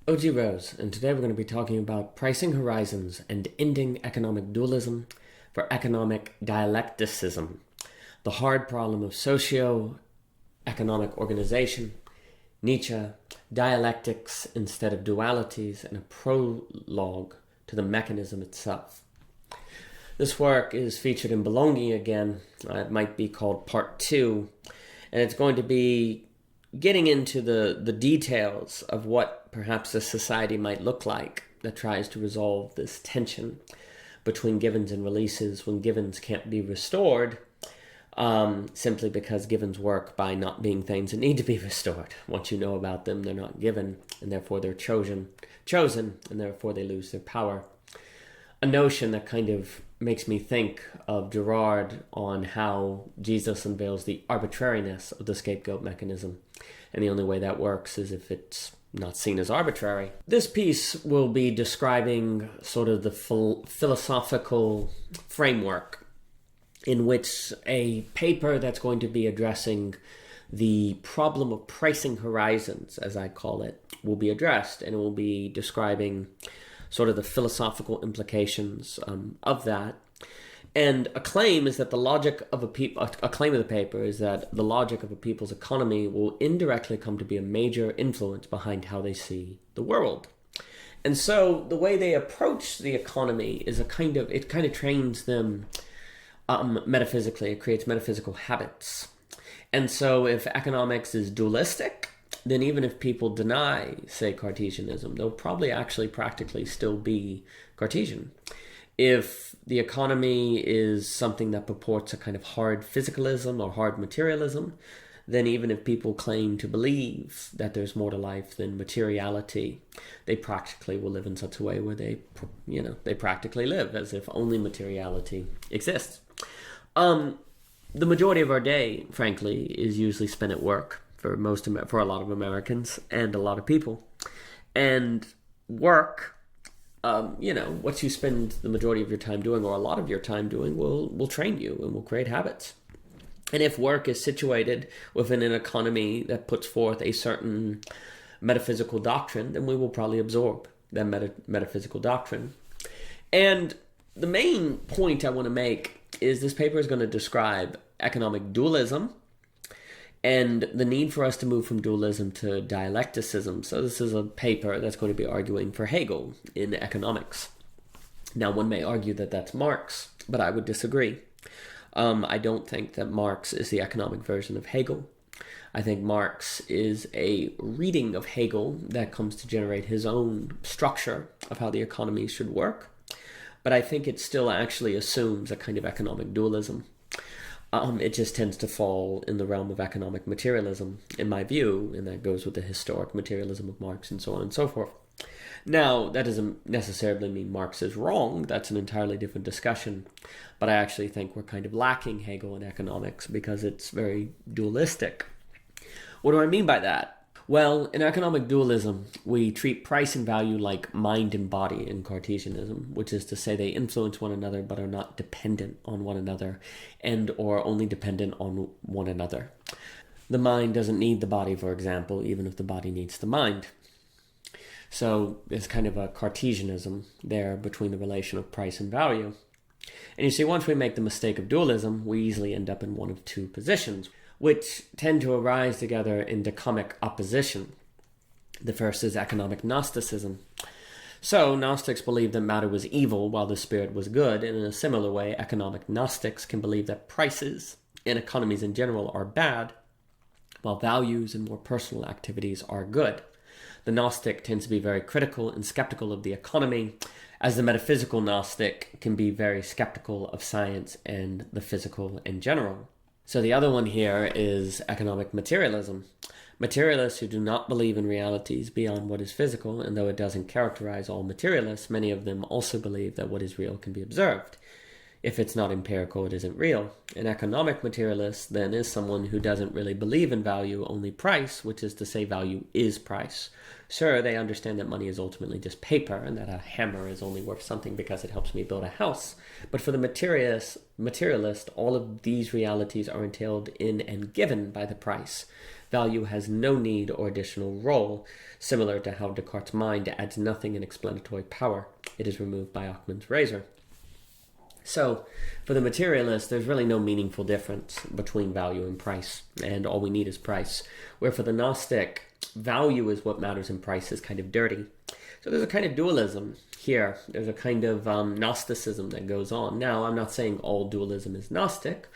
OG Rose, and today we're going to be talking about pricing horizons and ending economic dualism for economic dialecticism, the hard problem of socio-economic organization, Nietzsche, dialectics instead of dualities, and a prologue to the mechanism itself. This work is featured in Belonging again. It might be called Part 2, and it's going to be getting into the details of what perhaps a society might look like that tries to resolve this tension between givens and releases when givens can't be restored simply because givens work by not being things that need to be restored. Once you know about them, they're not given, and therefore they're chosen, and therefore they lose their power. A notion that kind of makes me think of Girard on how Jesus unveils the arbitrariness of the scapegoat mechanism. And the only way that works is if it's not seen as arbitrary. This piece will be describing sort of the philosophical framework in which a paper that's going to be addressing the problem of pricing horizons, as I call it, will be addressed, and it will be describing sort of the philosophical implications of that. And a claim is that the logic of a claim of the paper is that the logic of a people's economy will indirectly come to be a major influence behind how they see the world. And so the way they approach the economy is it kind of trains them metaphysically. It creates metaphysical habits. And so if economics is dualistic, then even if people deny, say, Cartesianism, they'll probably actually practically still be Cartesian. If the economy is something that purports a kind of hard physicalism or hard materialism, then even if people claim to believe that there's more to life than materiality, they practically will live in such a way where they practically live as if only materiality exists. The majority of our day, frankly, is usually spent at work for a lot of Americans and a lot of people. And work, what you spend the majority of your time doing, or a lot of your time doing, will train you and will create habits. And if work is situated within an economy that puts forth a certain metaphysical doctrine, then we will probably absorb that metaphysical doctrine. And the main point I want to make is this paper is going to describe economic dualism and the need for us to move from dualism to dialecticism. So this is a paper that's going to be arguing for Hegel in economics. Now, one may argue that that's Marx, but I would disagree. I don't think that Marx is the economic version of Hegel. I think Marx is a reading of Hegel that comes to generate his own structure of how the economy should work. But I think it still actually assumes a kind of economic dualism. It just tends to fall in the realm of economic materialism, in my view, and that goes with the historic materialism of Marx and so on and so forth. Now, that doesn't necessarily mean Marx is wrong. That's an entirely different discussion. But I actually think we're kind of lacking Hegel in economics because it's very dualistic. What do I mean by that? Well, in economic dualism, we treat price and value like mind and body in Cartesianism, which is to say they influence one another but are not dependent on one another and or only dependent on one another. The mind doesn't need the body, for example, even if the body needs the mind. So there's kind of a Cartesianism there between the relation of price and value. And you see, once we make the mistake of dualism, we easily end up in one of two positions, which tend to arise together in dichotomic opposition. The first is economic Gnosticism. So, Gnostics believe that matter was evil while the spirit was good, and in a similar way, economic Gnostics can believe that prices and economies in general are bad, while values and more personal activities are good. The Gnostic tends to be very critical and skeptical of the economy, as the metaphysical Gnostic can be very skeptical of science and the physical in general. So the other one here is economic materialism. Materialists who do not believe in realities beyond what is physical, and though it doesn't characterize all materialists, many of them also believe that what is real can be observed. If it's not empirical, it isn't real. An economic materialist then is someone who doesn't really believe in value, only price, which is to say value is price. Sure, they understand that money is ultimately just paper and that a hammer is only worth something because it helps me build a house. But for the materialist, all of these realities are entailed in and given by the price. value has no need or additional role, similar to how Descartes' mind adds nothing in explanatory power. It is removed by Occam's razor. So, for the materialist, there's really no meaningful difference between value and price, and all we need is price. Where for the Gnostic, value is what matters and price is kind of dirty. So there's a kind of dualism here. There's a kind of Gnosticism that goes on. Now, I'm not saying all dualism is Gnostic.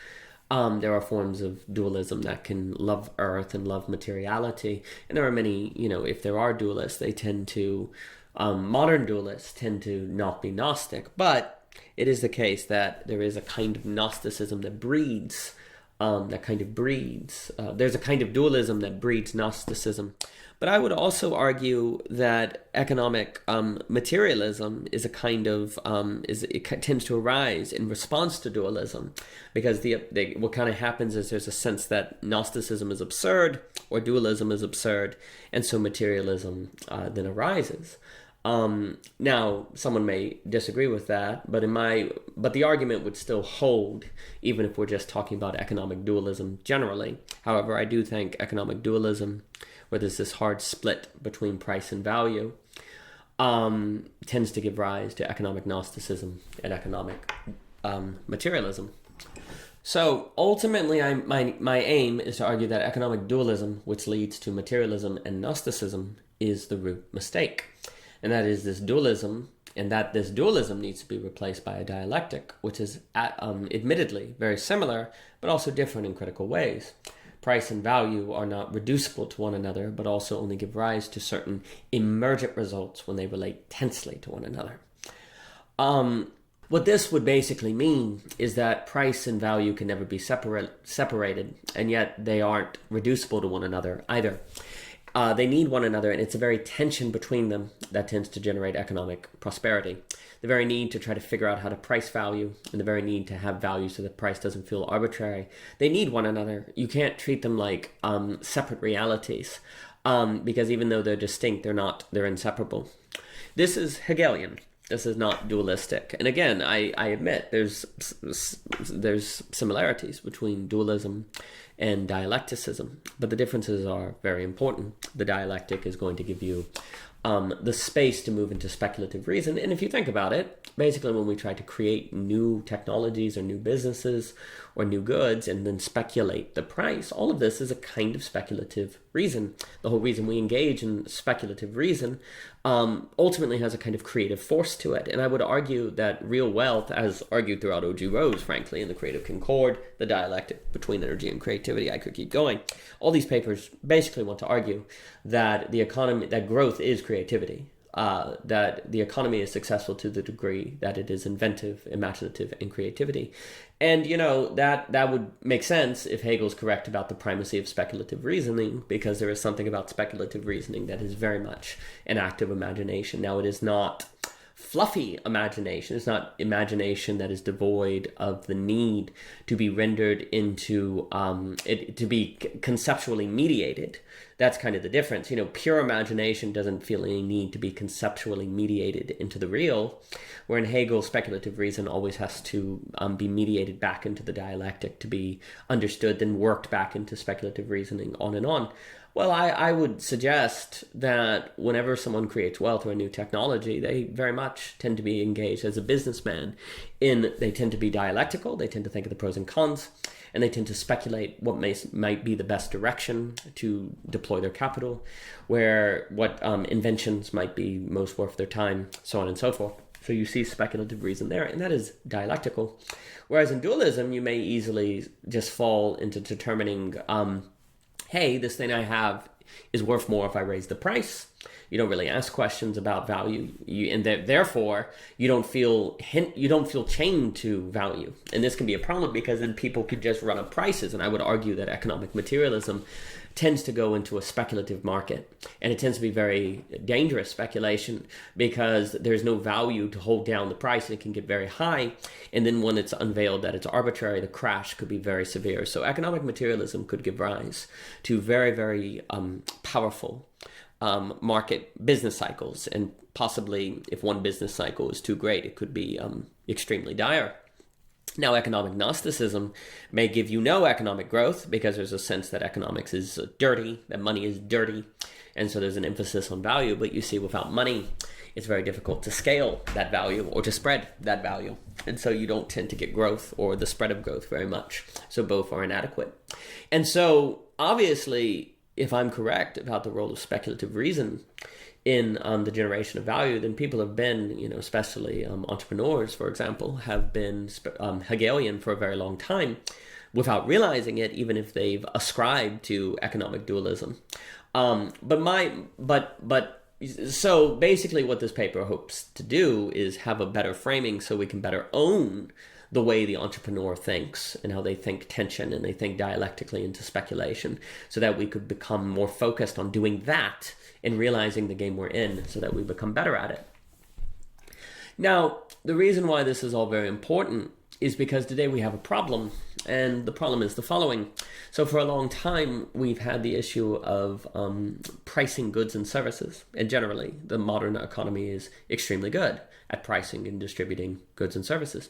There are forms of dualism that can love earth and love materiality. And there are many, if there are dualists, they tend to, modern dualists tend to not be Gnostic. But it is the case that there is a kind of Gnosticism that breeds, there's a kind of dualism that breeds Gnosticism. But I would also argue that economic materialism is a kind of, it tends to arise in response to dualism, because what kind of happens is there's a sense that Gnosticism is absurd or dualism is absurd, and so materialism then arises. Now, someone may disagree with that, but the argument would still hold, even if we're just talking about economic dualism generally. However, I do think economic dualism, where there's this hard split between price and value, tends to give rise to economic Gnosticism and economic materialism. So ultimately, my aim is to argue that economic dualism, which leads to materialism and Gnosticism, is the root mistake. And that is this dualism, and that this dualism needs to be replaced by a dialectic, which is admittedly very similar, but also different in critical ways. Price and value are not reducible to one another, but also only give rise to certain emergent results when they relate tensely to one another. What this would basically mean is that price and value can never be separated, and yet they aren't reducible to one another either. They need one another, and it's a very tension between them that tends to generate economic prosperity. The very need to try to figure out how to price value, and the very need to have value so that price doesn't feel arbitrary. They need one another. You can't treat them like separate realities, because even though they're distinct, they're inseparable. This is Hegelian. This is not dualistic. And again, I admit there's similarities between dualism and dialecticism, but the differences are very important. The dialectic is going to give you the space to move into speculative reason. And if you think about it, basically when we try to create new technologies or new businesses or new goods and then speculate the price, all of this is a kind of speculative reason. The whole reason we engage in speculative reason ultimately has a kind of creative force to it. And I would argue that real wealth, as argued throughout O.G. Rose, frankly, in The Creative Concord, The Dialectic Between Energy and Creativity, I could keep going. All these papers basically want to argue that that growth is creativity. That the economy is successful to the degree that it is inventive, imaginative, and creativity. And, that would make sense if Hegel's correct about the primacy of speculative reasoning, because there is something about speculative reasoning that is very much an act of imagination. Now, it is not fluffy imagination. It's not imagination that is devoid of the need to be rendered into, to be conceptually mediated. That's kind of the difference. Pure imagination doesn't feel any need to be conceptually mediated into the real, where in Hegel, speculative reason always has to be mediated back into the dialectic to be understood, then worked back into speculative reasoning, on and on. Well, I would suggest that whenever someone creates wealth or a new technology, they very much tend to be engaged as a businessman. They tend to be dialectical, they tend to think of the pros and cons, and they tend to speculate what might be the best direction to deploy their capital, what inventions might be most worth their time, so on and so forth. So you see speculative reason there, and that is dialectical. Whereas in dualism, you may easily just fall into determining, hey, this thing I have is worth more if I raise the price. You don't really ask questions about value, therefore you don't feel chained to value. And this can be a problem because then people could just run up prices. And I would argue that economic materialism tends to go into a speculative market, and it tends to be very dangerous speculation because there's no value to hold down the price, and it can get very high. And then when it's unveiled that it's arbitrary, the crash could be very severe. So economic materialism could give rise to very, very powerful market business cycles, and possibly if one business cycle is too great, it could be extremely dire. Now, economic Gnosticism may give you no economic growth because there's a sense that economics is dirty, that money is dirty, and so there's an emphasis on value. But you see, without money, it's very difficult to scale that value or to spread that value. And so you don't tend to get growth or the spread of growth very much. So both are inadequate. And so, obviously, if I'm correct about the role of speculative reason in the generation of value, then people have been, especially entrepreneurs, for example, have been Hegelian for a very long time without realizing it, even if they've ascribed to economic dualism. So basically what this paper hopes to do is have a better framing so we can better own the way the entrepreneur thinks and how they think tension and they think dialectically into speculation, so that we could become more focused on doing that and realizing the game we're in so that we become better at it. Now, the reason why this is all very important is because today we have a problem, and the problem is the following. So for a long time, we've had the issue of pricing goods and services, and generally, the modern economy is extremely good at pricing and distributing goods and services.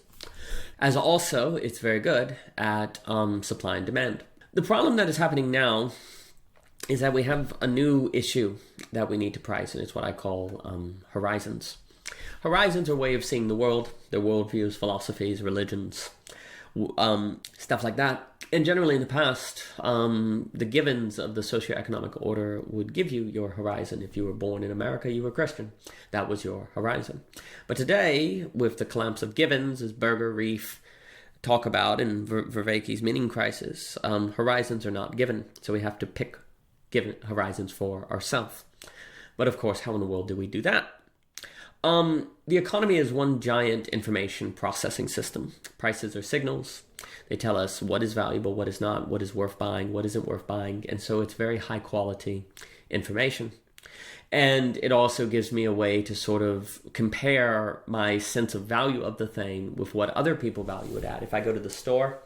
As also, it's very good at supply and demand. The problem that is happening now is that we have a new issue that we need to price, and it's what I call horizons. Horizons are a way of seeing the world, their worldviews, philosophies, religions, stuff like that. And generally in the past, the givens of the socioeconomic order would give you your horizon. If you were born in America, you were Christian. That was your horizon. But today, with the collapse of givens, as Berger, Reef talk about in Vervaeke's Meaning Crisis, horizons are not given. So we have to pick given horizons for ourselves. But of course, how in the world do we do that? The economy is one giant information processing system. Prices are signals. They tell us what is valuable, what is not, what is worth buying, what isn't worth buying. And so it's very high quality information. And it also gives me a way to sort of compare my sense of value of the thing with what other people value it at. If I go to the store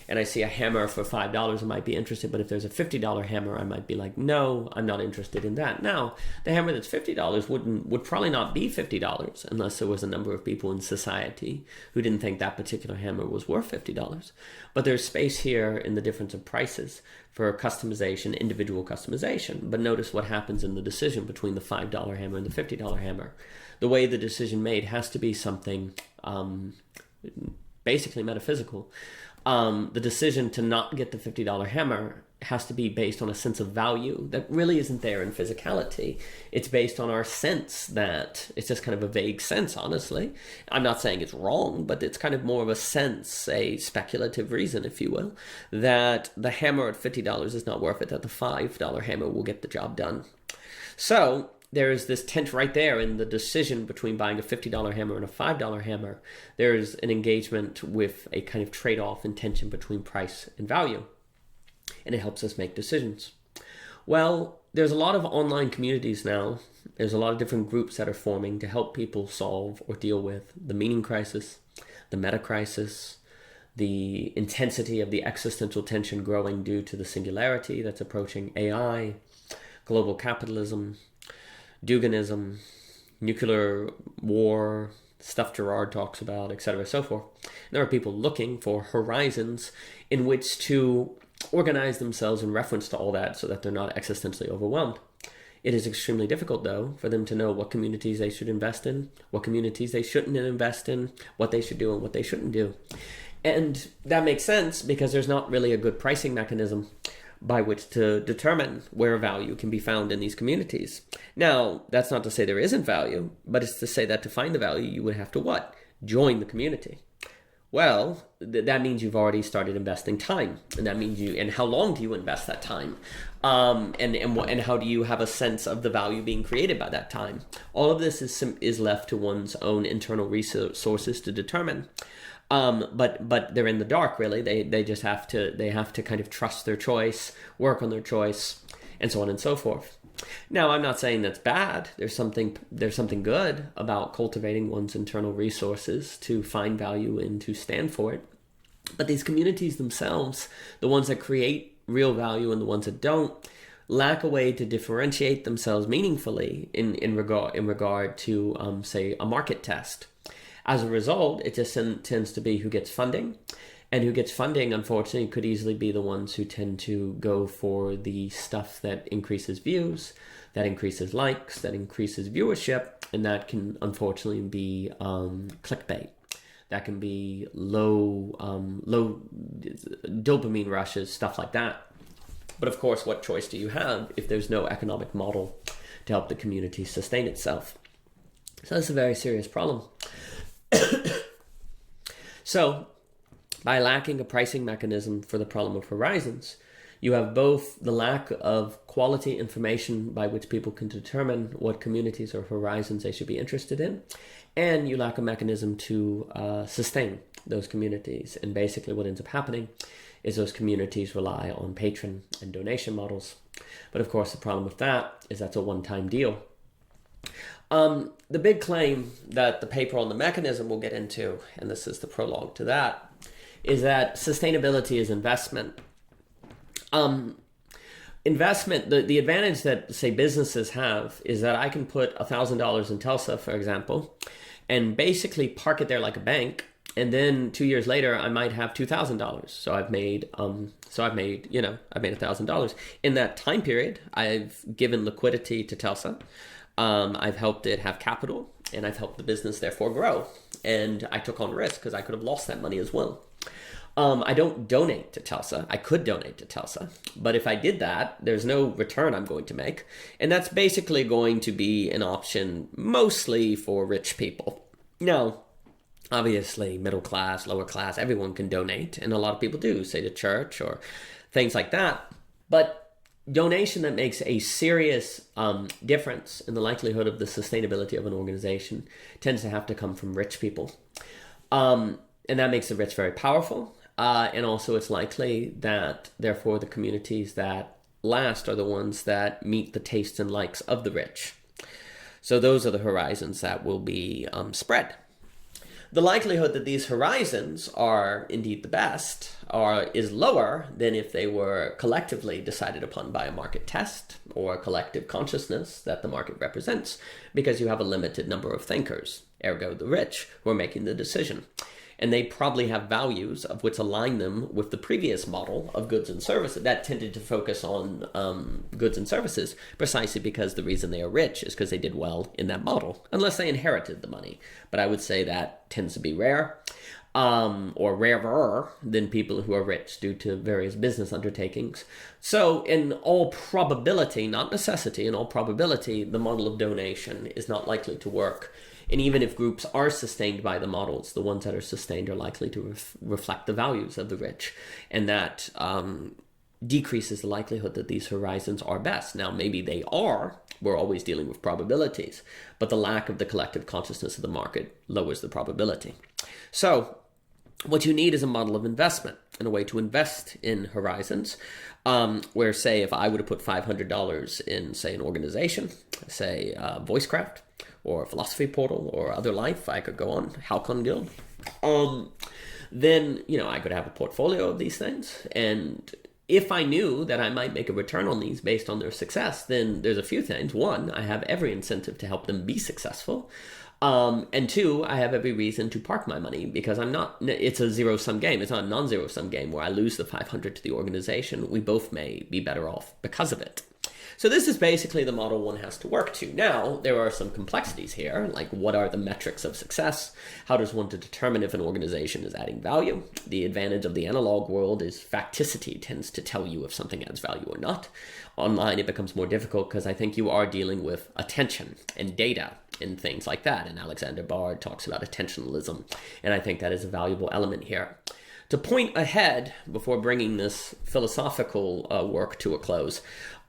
and I see a hammer for $5, I might be interested. But if there's a $50 hammer, I might be like, no, I'm not interested in that. Now, the hammer that's $50 would probably not be $50 unless there was a number of people in society who didn't think that particular hammer was worth $50. But there's space here in the difference of prices for customization, individual customization. But notice what happens in the decision between the $5 hammer and the $50 hammer. The way the decision made has to be something basically metaphysical. The decision to not get the $50 hammer has to be based on a sense of value that really isn't there in physicality. It's based on our sense that it's just kind of a vague sense, honestly. I'm not saying it's wrong, but it's kind of more of a sense, a speculative reason, if you will, that the hammer at $50 is not worth it, that the $5 hammer will get the job done. So there's this tent right there in the decision between buying a $50 hammer and a $5 hammer. There's an engagement with a kind of trade-off and tension between price and value. And it helps us make decisions. Well, there's a lot of online communities now. There's a lot of different groups that are forming to help people solve or deal with the meaning crisis, the meta crisis, the intensity of the existential tension growing due to the singularity that's approaching AI, global capitalism, Dualism, nuclear war, stuff Girard talks about, etc., so forth. There are people looking for horizons in which to organize themselves in reference to all that so that they're not existentially overwhelmed. It is extremely difficult, though, for them to know what communities they should invest in, what communities they shouldn't invest in, what they should do and what they shouldn't do. And that makes sense because there's not really a good pricing mechanism by which to determine where value can be found in these communities. Now, that's not to say there isn't value, but it's to say that to find the value, you would have to what? Join the community. Well, that means you've already started investing time, and that means and how long do you invest that time? And how do you have a sense of the value being created by that time? All of this is left to one's own internal resources to determine. But they're in the dark, really. They just have to kind of trust their choice, work on their choice, and so on and so forth. Now, I'm not saying that's bad. There's something good about cultivating one's internal resources to find value and to stand for it. But these communities themselves, the ones that create real value and the ones that don't, lack a way to differentiate themselves meaningfully in regard to, say, a market test. As a result, it just tends to be who gets funding. And who gets funding, unfortunately, could easily be the ones who tend to go for the stuff that increases views, that increases likes, that increases viewership, and that can unfortunately be clickbait. That can be low dopamine rushes, stuff like that. But of course, what choice do you have if there's no economic model to help the community sustain itself? So that's a very serious problem. So, by lacking a pricing mechanism for the problem of horizons, you have both the lack of quality information by which people can determine what communities or horizons they should be interested in, and you lack a mechanism to sustain those communities. And basically what ends up happening is those communities rely on patron and donation models. But of course, the problem with that is that's a one-time deal. The big claim that the paper on the mechanism will get into, and this is the prologue to that, is that sustainability is investment. Investment, the advantage that, say, businesses have is that I can put $1,000 in Telsa, for example, and basically park it there like a bank, and then 2 years later I might have $2,000. So I've made $1,000 in that time period. I've given liquidity to Telsa. I've helped it have capital, and I've helped the business therefore grow. And I took on risk because I could have lost that money as well. I don't donate to Telsa. I could donate to Telsa, but if I did that, there's no return I'm going to make. And that's basically going to be an option mostly for rich people. Now, obviously, middle class, lower class, everyone can donate, and a lot of people do, say to church or things like that. But donation that makes a serious difference in the likelihood of the sustainability of an organization tends to have to come from rich people. And that makes the rich very powerful. And also it's likely that, therefore, the communities that last are the ones that meet the tastes and likes of the rich. So those are the horizons that will be spread. The likelihood that these horizons are indeed the best is lower than if they were collectively decided upon by a market test or a collective consciousness that the market represents, because you have a limited number of thinkers, ergo the rich, who are making the decision. And they probably have values of which align them with the previous model of goods and services that tended to focus on goods and services, precisely because the reason they are rich is because they did well in that model, unless they inherited the money. But I would say that tends to be rare, or rarer than people who are rich due to various business undertakings. So in all probability, not necessity, in all probability, the model of donation is not likely to work. And even if groups are sustained by the models, the ones that are sustained are likely to reflect the values of the rich. And that decreases the likelihood that these horizons are best. Now, maybe they are. We're always dealing with probabilities. But the lack of the collective consciousness of the market lowers the probability. So what you need is a model of investment and a way to invest in horizons, where, say, if I were to put $500 in, say, an organization, say Voicecraft, or Philosophy Portal, or Other Life, I could go on, Halcon Guild, then, I could have a portfolio of these things. And if I knew that I might make a return on these based on their success, then there's a few things. One, I have every incentive to help them be successful. And two, I have every reason to park my money, because it's a zero-sum game. It's not a non-zero-sum game where I lose the 500 to the organization. We both may be better off because of it. So this is basically the model one has to work to. Now, there are some complexities here, like what are the metrics of success? How does one determine if an organization is adding value? The advantage of the analog world is facticity tends to tell you if something adds value or not. Online, it becomes more difficult because I think you are dealing with attention and data and things like that. And Alexander Bard talks about attentionalism, and I think that is a valuable element here. To point ahead, before bringing this philosophical work to a close,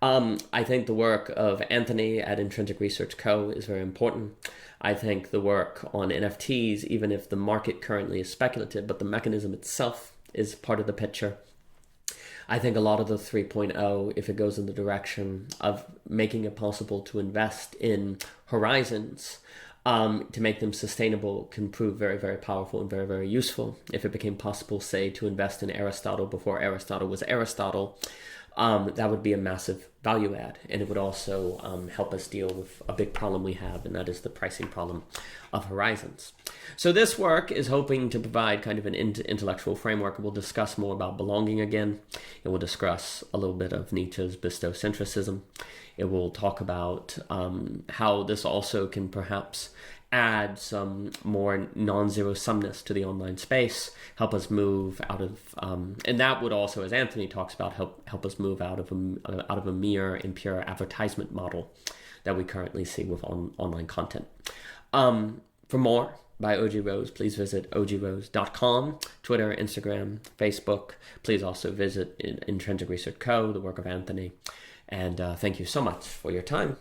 I think the work of Anthony at Intrinsic Research Co. is very important. I think the work on NFTs, even if the market currently is speculative, but the mechanism itself is part of the picture. I think a lot of the 3.0, if it goes in the direction of making it possible to invest in horizons, to make them sustainable, can prove very, very powerful and very, very useful. If it became possible, say, to invest in Aristotle before Aristotle was Aristotle, that would be a massive value add, and it would also help us deal with a big problem we have, and that is the pricing problem of horizons. So this work is hoping to provide kind of an intellectual framework. We'll discuss more about belonging again. It will discuss a little bit of Nietzsche's bestocentrism. It will talk about how this also can perhaps add some more non-zero sumness to the online space, help us move out of, and that would also, as Anthony talks about, help us move out of a mere and pure advertisement model that we currently see with online content. For more by OG Rose, please visit ogrose.com, Twitter, Instagram, Facebook. Please also visit Intrinsic Research Co., the work of Anthony. And thank you so much for your time.